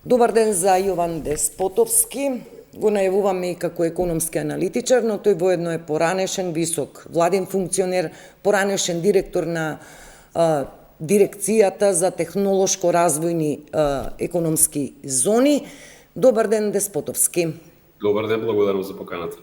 Добар ден за Јован Деспотовски. Го најавуваме и како економски аналитичар, но тој воедно е поранешен висок владен функционер, поранешен директор на дирекцијата за технолошко-развојни економски зони. Добар ден, Деспотовски. Добар ден, благодарам за поканата.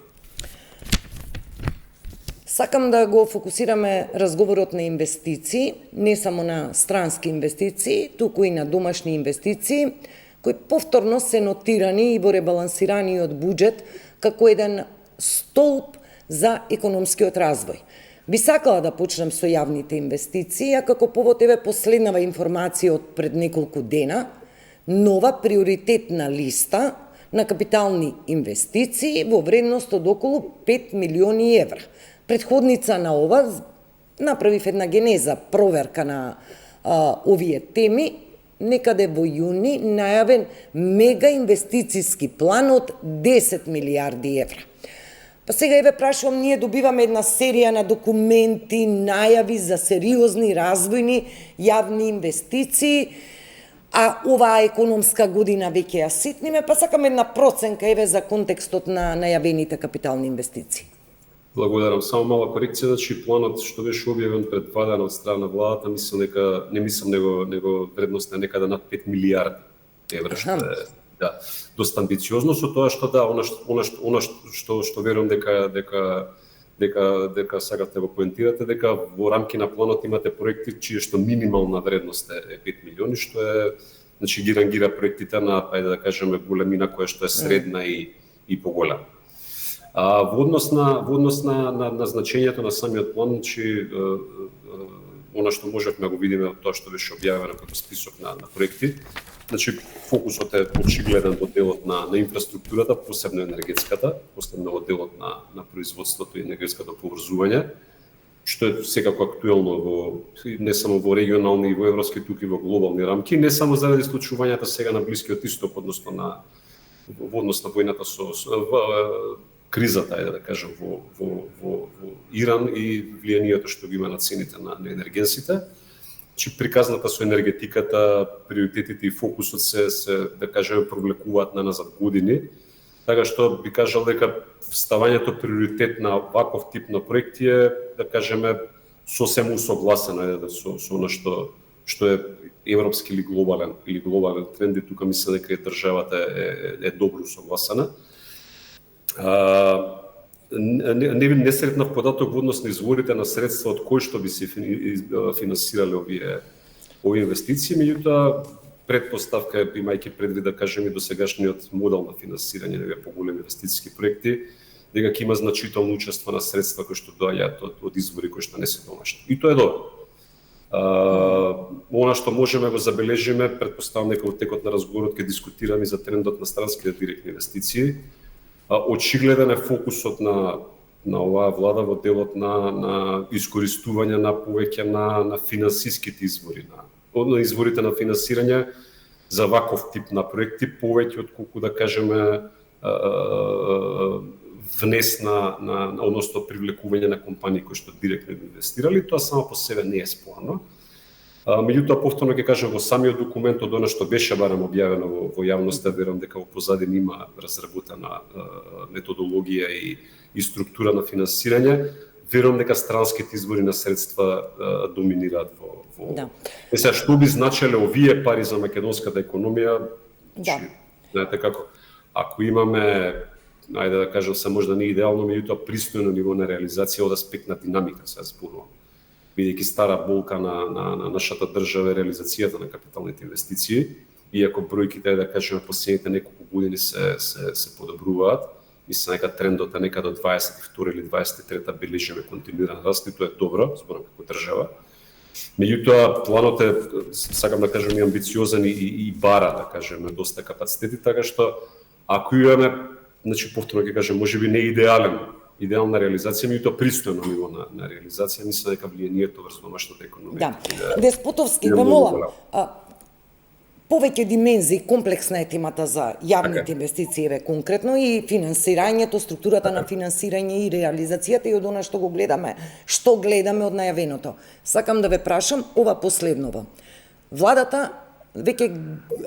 Сакам да го фокусираме разговорот на инвестиции, не само на странски инвестиции, туку и на домашни инвестиции, кои повторно се нотирани и во ребалансираниот буџет како еден столб за економскиот развој. Би сакала да почнем со јавните инвестиции, а како повод еве последнава информација од пред неколку дена, нова приоритетна листа на капитални инвестиции во вредност од околу 5 милиони евра. Предходница на ова, направив една генеза, проверка на овие теми, некаде во јуни најавен мега инвестициски план од 10 милиарди евра. Па сега еве прашувам, ние добиваме една серија на документи, најави за сериозни развојни јавни инвестиции, а оваа економска година веќе ја ситниме, па сакам една проценка еве за контекстот на најавените капитални инвестиции. Благодарам. Само мала корекција, значи планот што беше објавен пред 2 дена од страна на владата, него вредност е некаде над 5 милиарди евра, што е доста амбициозно, со тоа што она што верувам дека сакате го поентирате, дека во рамки на планот имате проекти чие што минимална вредност е 5 милиони, што е, значи ги рангира проектите на, ајде да кажеме, големина која што е средна и поголема. Во однос на значењето на самиот план, значи она што можевме да го видиме од тоа што беше објавено како список на проекти, значи фокусот е очигледен во делот на инфраструктурата, посебно енергетската, посебно во делот на производството и енергетското поврзување, што е секако актуелно не само во регионални и во европски, туку и во глобални рамки, не само заради случувањата сега на Блискиот Исток, односно во однос на војната со кризата, да кажем, во Иран и влијанието што ги има на цените на енергенсите. Че приказната со енергетиката, приоритетите и фокусот се да кажеме, провлекуваат на назад години, така што би кажал дека ставањето приоритет на ваков тип на проекти е, да кажеме, сосем усогласено со она што е европски или глобален тренд, и тука мислам дека и државата е добро усогласена. Не сретнав податок во однос на изворите на средства од кои што би се финансирале овие инвестиции, меѓутоа предпоставка е, имајќи предвид, да кажеме, досегашниот модел на финансирање на поголеми инвестициски проекти, дека ќе има значително учество на средства кои што доаѓаат од извори кои што не се домашни. И тоа е добро. Она што можеме го забележиме, предпоставам дека во текот на разговорот ќе дискутираме за трендот на странските директни инвестиции. Очигледен е фокусот на оваа влада во делот на искористување на повеќе на финансиските извори, на изворите на финансирање за ваков тип на проекти, повеќе од колку, да кажеме, внес односно привлекување на компании кои што директно инвестирали. Тоа само по себе не е спорно. Меѓутоа, повторно ќе кажам, во самиот документ од она што беше барем објавено во јавноста, верувам дека во позадина има разработена методологија и структура на финансирање. Верувам дека странските извори на средства доминираат во. Сега, што би значеле овие пари за македонската економија? Знаете како, ако имаме, ајде да кажам, се можда не идеално, меѓутоа пристојно ниво на реализација од аспект на динамика, се зборувам. Бидејќи стара болка на нашата држава е реализацијата на капиталните инвестиции, иако бројките, да кажеме, последните неколку години се подобруваат, мислам дека трендот е некаде од 22 или 23 бележиме континуиран раст, и тоа е добро, зборам како држава. Меѓутоа, планот е, сакам да кажам, и амбициозен и бара, да кажеме, доста капацитети, така што ако имаме, значи повторно ќе кажем, можеби не идеална реализација, меѓутоа пристојно ниво на реализација, мислам дека влијанието врз домашната економија. Деспотовски, ве молам, повеќе димензии, комплексна е темата за јавните инвестиции, конкретно и финансирањето, структурата на финансирање и реализацијата и од она што го гледаме, од најавеното. Сакам да ве прашам ова последново. Владата веќе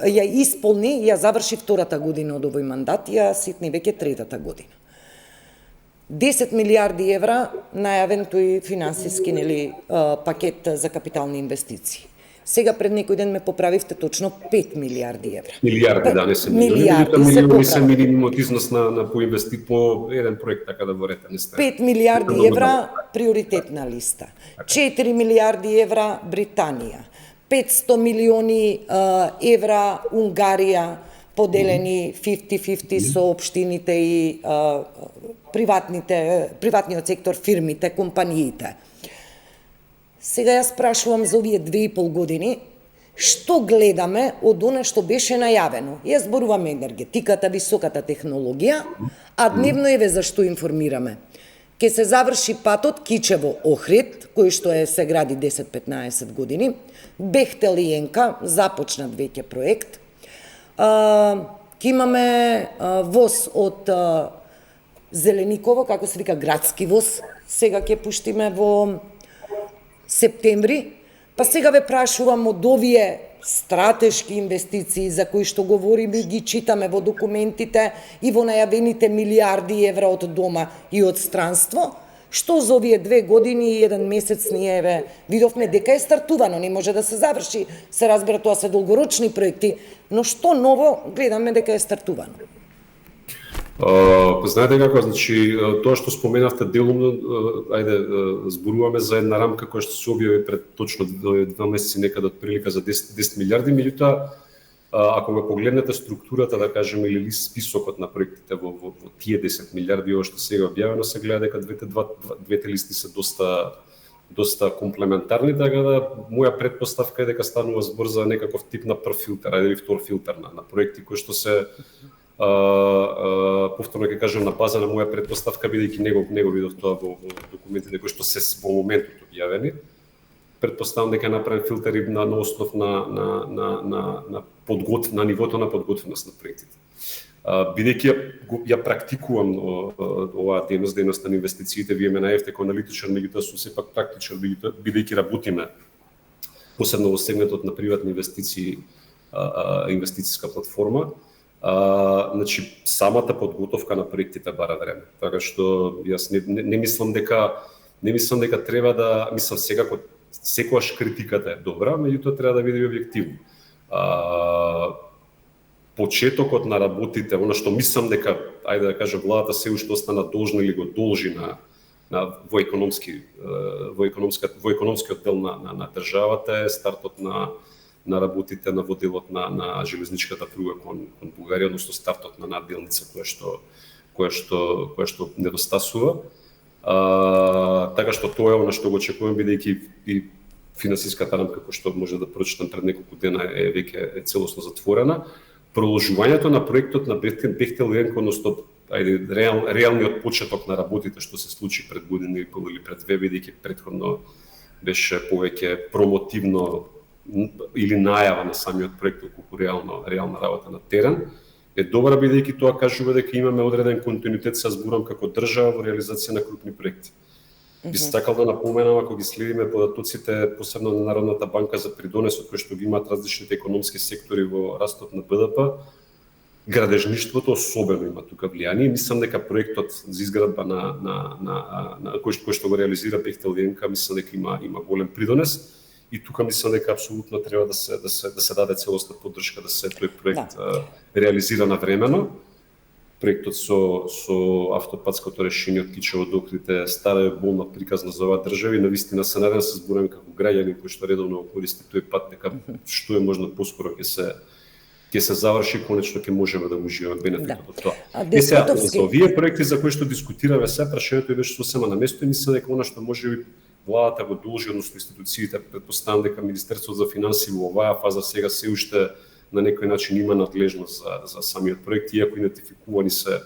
ја исполни, ја заврши втората година од овој мандат, ја ситни веќе третата година. 10 милиарди евра најавен тој финансиски пакет за капитални инвестиции. Сега пред некој ден ме поправивте точно 5 милиарди евра. Милиарди, да, не се милиарди се минимумот износ на по еден проект, така да ворете, не сте. 5 милиарди евра приоритетна листа. 4 милиарди евра Британија. 500 милиони евра Унгарија, поделени 50-50 со општините и приватниот сектор, фирмите, компаниите. Сега јас прашувам за овие 2,5 години, што гледаме од она што беше најавено? Јас зборувам енергетиката, високата технологија, а дневно еве за што информираме. Ке се заврши патот Кичево-Охрид, кој што се гради 10-15 години, Бехтел и Енка, започнат веќе проект. Ке имаме воз од Зелениково, како се вика градски воз, сега ќе пуштиме во септември, па сега ве прашувам од овие стратешки инвестиции за кои што говориме и ги читаме во документите и во најавените милиарди евра од дома и од странство, што за овие 2 години и 1 месец ние видовме дека е стартувано, не може да се заврши, се разбира тоа се долгорочни проекти, но што ново гледаме дека е стартувано? Знаете како, значи, тоа што споменавте делумно, зборуваме за една рамка која што се објави пред точно 2 месеци некаде од прилика за 10 милиарди, меѓутоа, ако ме погледнете структурата, да кажеме, или списокот на проектите во тие 10 милиарди, ова што сега објавено, се гледа дека двете листи се доста комплементарни, така да моја предпоставка е дека станува збор за некаков тип на прв филтер, или втор филтер на проекти кои што се повторно ќе кажам на база на моја предпоставка, бидејќи него видов тоа во документите кои што се во моментот објавени. Предпоставам дека направен филтери на основ на нивото на подготвеност на проектите. Бидејќи ја практикувам оваа дейност на инвестициите, вие ме најавте како аналитичар, меѓутоа сум сепак практичар, бидејќи работиме посебно во сегментот на приватни инвестиции, инвестициска платформа. Значи, самата подготовка на проектите бара време. Така што јас не мислам дека треба да, мислам секогаш критиката е добра, меѓутоа треба да биде објективно. Почетокот на работите, она што мислам дека, ајде да кажам, владата се уште остана должна или го должи во економскиот дел на државата е стартот на работите на воделот на железничката пруга кон Бугарија, односно стартот на надделница која што недостасува. Така што тоа е она што го очекувам, бидејќи и финансиската рамка која што може да прочитам пред неколку дена е веќе целосно затворена. Продолжувањето на проектот на Бехтел и Енка, односно реалниот почеток на работите што се случи пред година или пред 2, бидејќи претходно беше повеќе промотивно или најава на самиот проект колку реална работа на терен, е добра бидејќи тоа кажува дека имаме одреден континуитет, се зборам како држава во реализација на крупни проекти. Би сакал да напоменам, ако ги следиме податоците, посебно на Народната банка за придонесот кој што ги имаат различните економски сектори во растот на БДП, градежништвото особено има тука влијание. Мислам дека проектот за изградба на кој што го реализира Бехтел и Енка, мислам дека има голем придонес. И тука мислам дека апсолутно треба да се даде целосна поддршка да се тој проект реализира навремено. Проектот со автопатското решение од Кичево до Охрид е стара и болна приказна за оваа држава и навистина се надевам, се зборувам како граѓани кој што редовно користи тој пат, дека што е можно поскоро ќе се заврши, конечно ќе можеме да уживаме бенефитот од тоа. За овие проекти за кои што дискутираме се, прашањето беше сосема на место и мислам дека она што можеби владата го должи, односно институциите, предпоставам дека Министерството за финансии во оваа фаза сега се уште на некој начин има надлежност за самиот проект, иако идентификувани се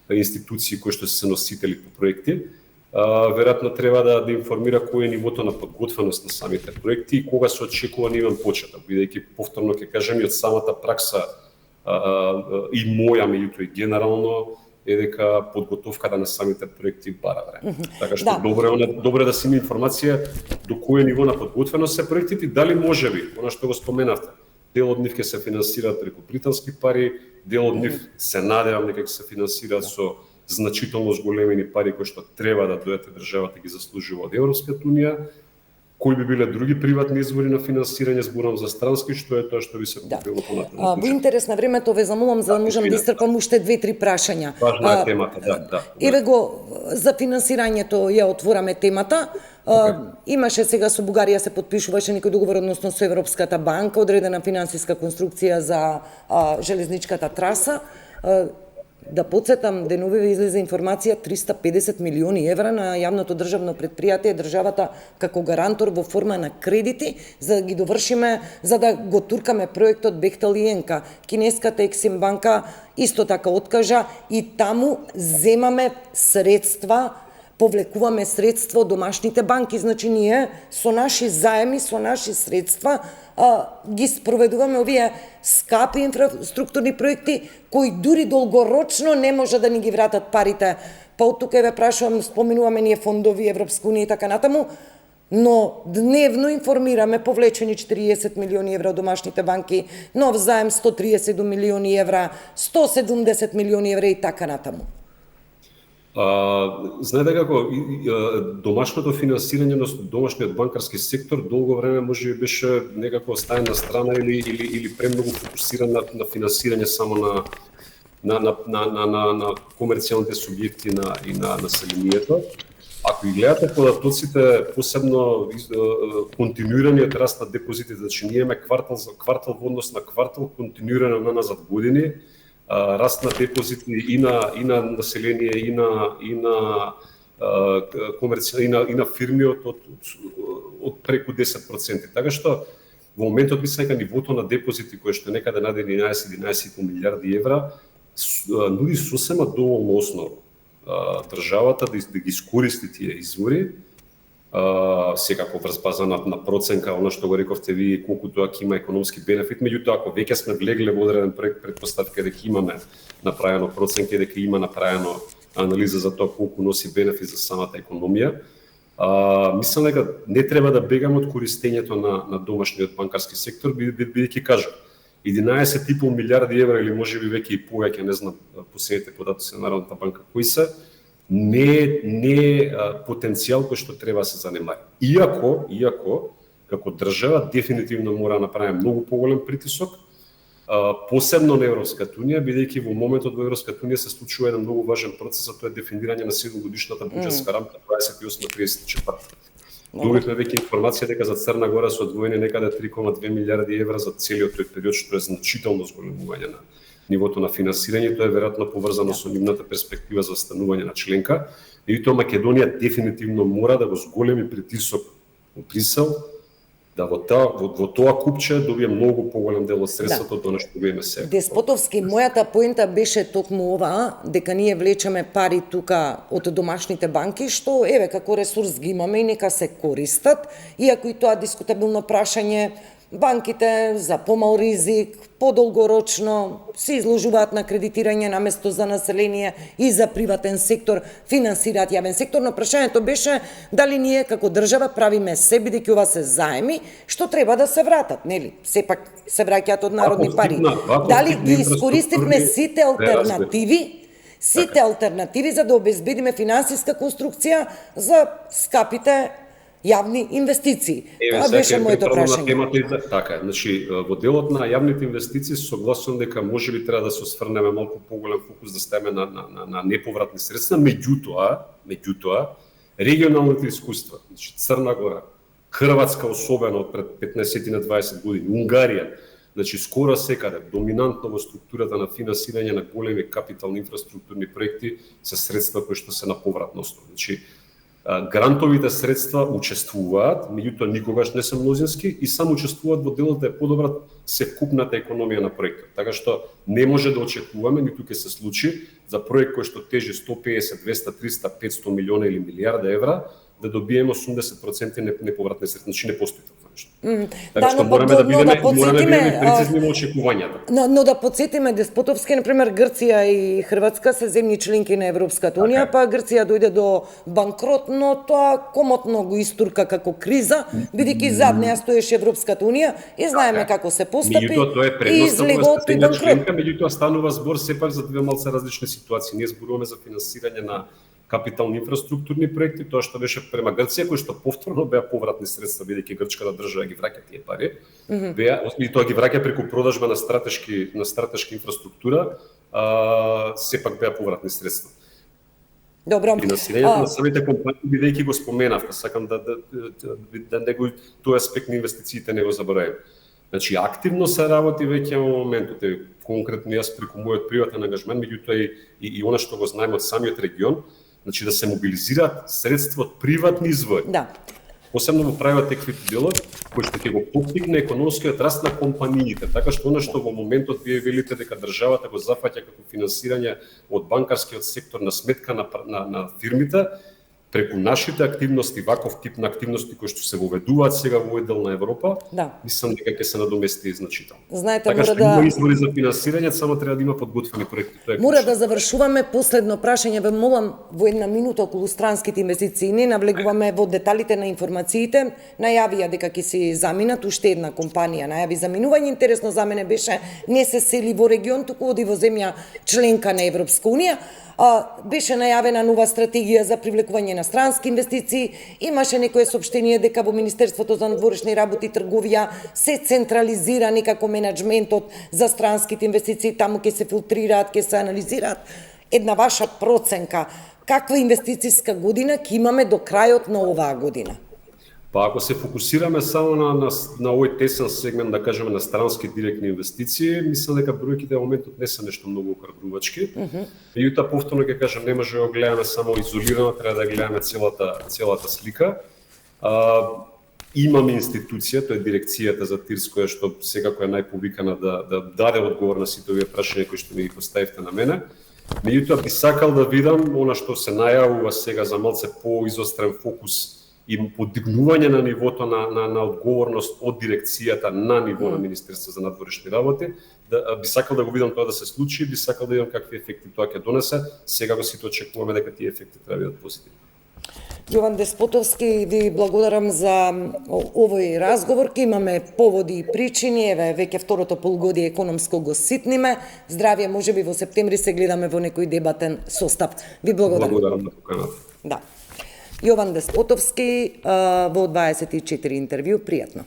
институции кои што се носители по проекти, веројатно треба да информира кој е нивото на подготвеност на самите проекти и кога се очекува нивен почеток, бидејќи повторно ќе кажем и од самата пракса и моја, меѓутоа и генерално, е дека подготовката на самите проекти бара време. Така што добро да се има информација до кој ниво на подготвеност се проектите, дали можеби, она што го споменавте, дел од нив ќе се финансираат преку британски пари, дел од нив се надевам дека ќе се финансираат со значително зголемени пари кои што треба да дојдат државата ги заслужува од Европската унија. Кои би биле други приватни извори на финансирање, зборам за странски, што е тоа што би се купило понатаму? Во интерес на времето ве замолам за да можам да истрпам уште 2-3 прашања. Важна е темата, да. Еве го за финансирањето ја отвораме темата. Имаше сега со Бугарија се потпишуваше некој договор односно со Европската банка, одредена финансиска конструкција за железничката траса. Да подсетам, деновиве излезе информација 350 милиони евра на јавното државно предпријатие, државата како гарантор во форма на кредити, за да ги довршиме, за да го туркаме проектот Бехтел и Енка. Кинеската Ексим банка исто така откажа и таму земаме средства, повлекуваме средства од домашните банки, значи ние со наши заеми, со наши средства ги спроведуваме овие скапи инфраструктурни проекти кои дури долгорочно не може да ни ги вратат парите. Па од тука ве прашувам, споменуваме ние фондови, Европска унија и така натаму, но дневно информираме повлечени 40 милиони евра од домашните банки, нов заем 130 милиони евра, 170 милиони евра и така натаму. Знаете како домашното финансирање на домашниот банкарски сектор долго време можеби беше некако оставен на страна или премногу фокусиран на финансирање само на комерцијалните субјекти и на населението. Ако ги гледате податоците, посебно континуираниот раст на депозитите, значи ние имаме квартал за квартал во однос на квартал континуирано назад години, раст на депозити и на население и на комерција и на фирми од преку 10%. Така што во моментот мислам дека нивото на депозити кое што некаде над 11,5 милиарди евра нуди сосема доволно основа државата да ги искористи тие извори, секако врз база на проценка, она што го рековте ви, колку тоа ќе има економски бенефит, меѓутоа ако веќе сме влегле во одреден проект, предпоставка дека имаме направено проценка, дека има направено анализа за тоа колку носи бенефит за самата економија, мислам дека не треба да бегаме од користењето на домашниот банкарски сектор, бидејќи кажа 11,5 милиарди евра или можеби веќе и повеќе, не знам последните податоци на Народната банка кои се, не потенцијал кој што треба да се занимава. Иако како држава дефинитивно мора да направи многу поголем притисок, посебно на Европската унија, бидејќи во моментот во Европската унија се случува еден многу важен процес, а тоа е дефинирање на 7-годишната буџетска рамка 28-34. Добивме веќе информација дека за Црна Гора се одвоени некаде 3,2 милиарди евра за целиот тој период, што е значително зголемување на нивото на финансирање. Тоа е веројатно поврзано со нивната перспектива за станување на членка. И тоа Македонија дефинитивно мора да го зголеми притисок во Брисел, да во тоа купче добие многу поголем дел од средството од она што го имаме сега. Деспотовски, мојата поента беше токму ова, дека ние влечеме пари тука од домашните банки, што еве како ресурс ги имаме и нека се користат, иако и тоа дискутабилно прашање, банките за помал ризик, подолгорочно се изложуваат на кредитирање наместо за население и за приватен сектор, финансираат јавен сектор, но прашањето беше дали ние како држава правиме се, бидејќи ова се заеми, што треба да се вратат, нели? Сепак се враќаат од народни пари. Дали ги искористивме сите алтернативи за да обезбедиме финансиска конструкција за скапите јавни инвестиции? Това беше моето прашање. Така, значи во делот на јавните инвестиции согласувам дека можеби треба да се осврнеме малку поголем фокус да ставиме на неповратни средства, меѓутоа регионалните искуства, значи Црна Гора, Хрватска особено од пред 15 на 20 години, Унгарија, значи скоро секаде доминантно во структурата на финансирање на големи капитални инфраструктурни проекти се средства кои што се на повратна основа. Значи грантовите средства учествуваат, меѓутоа никогаш не се мнозински и само учествуваат во делот да е подобра севкупната економија на проектот. Така што не може да очекуваме, ниту ќе се случи, за проект кој што тежи 150, 200, 300, 500 милиона или милиарда евра, да добиеме 80% неповратни средства, значи не постои такво нешто. Да, што но мораме да бидеме подсетиме, прецизни во очекувањата. Но да подсетиме Деспотовски, например, Грција и Хрватска се земји членки на Европската унија, па Грција дојде до банкрот, но тоа комотно го истурка како криза, бидејќи зад неа стоеше Европската унија и знаеме како се постапи. Меѓутоа тоа е и предноста излегот и банкрот. членка, меѓутоа станува збор сепак за две малце различни ситуации. Ние зборуваме за финансирање на капитални инфраструктурни проекти, тоа што беше према Грција, кои што повторно беа повратни средства, бидејќи грчката држава ги враќа тие пари, беа и тоа ги враќа преку продажба на стратешки инфраструктура, сепак беа повратни средства. Добро. Финансирањето на самите компании, бидејќи го споменав, сакам да него тој аспект на инвестициите не го забораваме. Значи активно се работи веќе во моментот, конкретно јас преку мојот приватен ангажмент, меѓутоа и она што го знаеме од самиот регион, значи да се мобилизираат средства од приватни извори. Да. Посебно во private equity делот, кој што ќе го поттикне економскиот раст на компаниите, така што она што во моментот вие велите дека државата го зафаќа како финансирање од банкарскиот сектор на сметка на фирмите, преку нашите активности, ваков тип на активности кои што се воведуваат сега во овој дел на Европа, мислам дека ќе се надомести значително. Знаете, така што има извори за финансирање, само треба да има подготвени проекти. Мора да завршуваме. Последно прашање, ве молам во една минута околу странските инвестиции. Не навлегуваме во деталите на информациите. Најавија дека ќе се заминат, уште една компанија најави заминување. Интересно за мене беше не се сели во регион, туку оди во земја членка на Европска унија. Беше најавена нова стратегија за привлекување на странски инвестиции, имаше некое соопштение дека во Министерството за надворешни работи и трговија се централизира некако менаџментот за странските инвестиции, таму ќе се филтрираат, ќе се анализираат. Една ваша проценка, каква инвестициска година ќе имаме до крајот на оваа година? Па ако се фокусираме само на овој тесен сегмент, да кажеме, на странски директни инвестиции, мислам дека бројките во моментот не се нешто многу охрабрувачки. Меѓутоа повторно ќе кажам, не може да го гледаме само изолирано, треба да гледаме целата слика. Имаме институција, тоа е дирекцијата за ТИРС, која што секако е најповикана да даде одговор на сите овие прашања кои што ми ги поставивте на мене. Меѓутоа би сакал да видам она што се најавува сега за малце поизострен фокус и подигнување на нивото на одговорност од дирекцијата на ниво на Министерство за надворешни работи, би сакал да го видам тоа да се случи, би сакал да видам какви ефекти тоа ќе донесе. Сега го сите очекуваме дека тие ефекти треба да бидат позитивни. Јован Деспотовски, ви благодарам за овој разговор. Ке имаме поводи и причини, еве веќе второто полугодие економско го ситниме. Здравје, можеби во септември се гледаме во некој дебатен состав. Ви благодарам. Благодарам на поканата. Да. Јован Деспотовски во 24 интервју, пријатно.